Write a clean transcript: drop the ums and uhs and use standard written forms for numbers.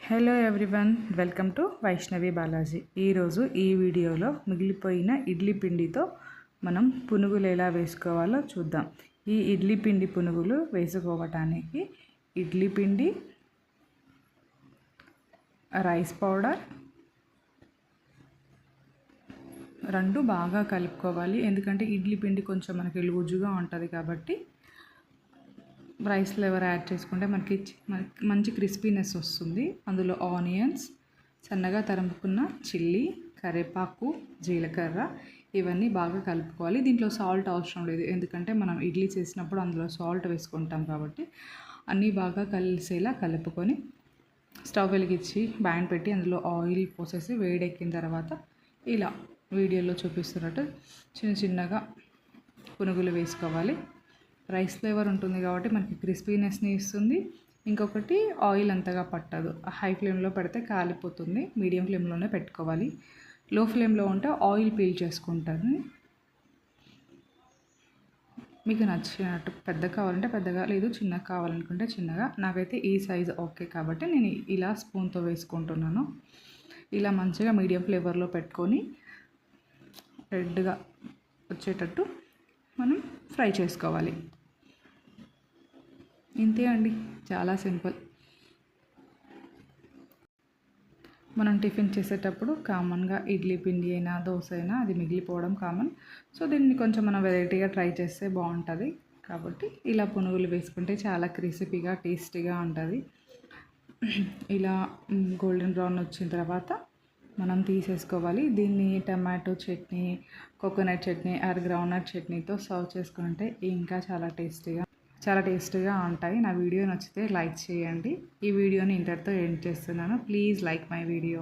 Hello everyone, welcome to Vaishnavi Balaji. ఈరోజు ఈ వీడియోలో మిగిలిపోయిన ఇడ్లీ పిండితో మనం పునుగులు ఎలా వేసుకోవాలో చూద్దాం. ఈ ఇడ్లీ పిండి పునుగులు వేసుకోవటానికి ఇడ్లీ పిండి, రైస్ పౌడర్ రెండు బాగా కలుపుకోవాలి. ఎందుకంటే ఇడ్లీ పిండి కొంచెం మనకి లూజుగా ఉంటుంది కాబట్టి రైస్ ఫ్లేవర్ యాడ్ చేసుకుంటే మనకి మంచి క్రిస్పీనెస్ వస్తుంది. అందులో ఆనియన్స్, సన్నగా తరుముకున్న చిల్లీ, కరివేపాకు, జీలకర్ర ఇవన్నీ బాగా కలుపుకోవాలి. దీంట్లో సాల్ట్ అవసరం లేదు, ఎందుకంటే మనం ఇడ్లీ చేసినప్పుడు అందులో సాల్ట్ వేసుకుంటాం కాబట్టి అన్నీ బాగా కలిసేలా కలుపుకొని స్టవ్ వెలిగించి బ్యాన్ పెట్టి అందులో ఆయిల్ పోసేసి వేడెక్కిన తర్వాత ఇలా వీడియోలో చూపిస్తున్నట్టు చిన్న చిన్నగా పునుగులు వేసుకోవాలి. రైస్ ఫ్లేవర్ ఉంటుంది కాబట్టి మనకి క్రిస్పీనెస్ని ఇస్తుంది. ఇంకొకటి ఆయిల్ అంతగా పట్టదు. హై ఫ్లేమ్లో పెడితే కాలిపోతుంది. మీడియం ఫ్లేమ్లోనే పెట్టుకోవాలి. లో ఫ్లేమ్లో ఉంటే ఆయిల్ పీల్ చేసుకుంటుంది. మీకు నచ్చినట్టు పెద్దగా కావాలంటే పెద్దగా, లేదు చిన్నగా కావాలనుకుంటే చిన్నగా. నాకైతే ఈ సైజు ఓకే కాబట్టి నేను ఇలా స్పూన్తో వేసుకుంటున్నాను. ఇలా మంచిగా మీడియం ఫ్లేవర్లో పెట్టుకొని రెడ్గా వచ్చేటట్టు మనం ఫ్రై చేసుకోవాలి. ఇంతే అండి, చాలా సింపుల్. మనం టిఫిన్ చేసేటప్పుడు కామన్గా ఇడ్లీ పిండి అయినా దోశ అయినా అది మిగిలిపోవడం కామన్. సో దీన్ని కొంచెం మనం వెరైటీగా ట్రై చేస్తే బాగుంటుంది. కాబట్టి ఇలా పునుగులు వేసుకుంటే చాలా క్రిస్పీగా టేస్టీగా ఉంటుంది. ఇలా గోల్డెన్ బ్రౌన్ వచ్చిన తర్వాత మనం తీసేసుకోవాలి. దీన్ని tomato chutney, coconut chutney or groundnut చట్నీతో సర్వ్ చేసుకుంటే ఇంకా చాలా టేస్టీగా ఉంటాయి. నా వీడియో నచ్చితే లైక్ చేయండి. ఈ వీడియోని ఇంతటితో ఎండ్ చేస్తున్నాను. Please like my video.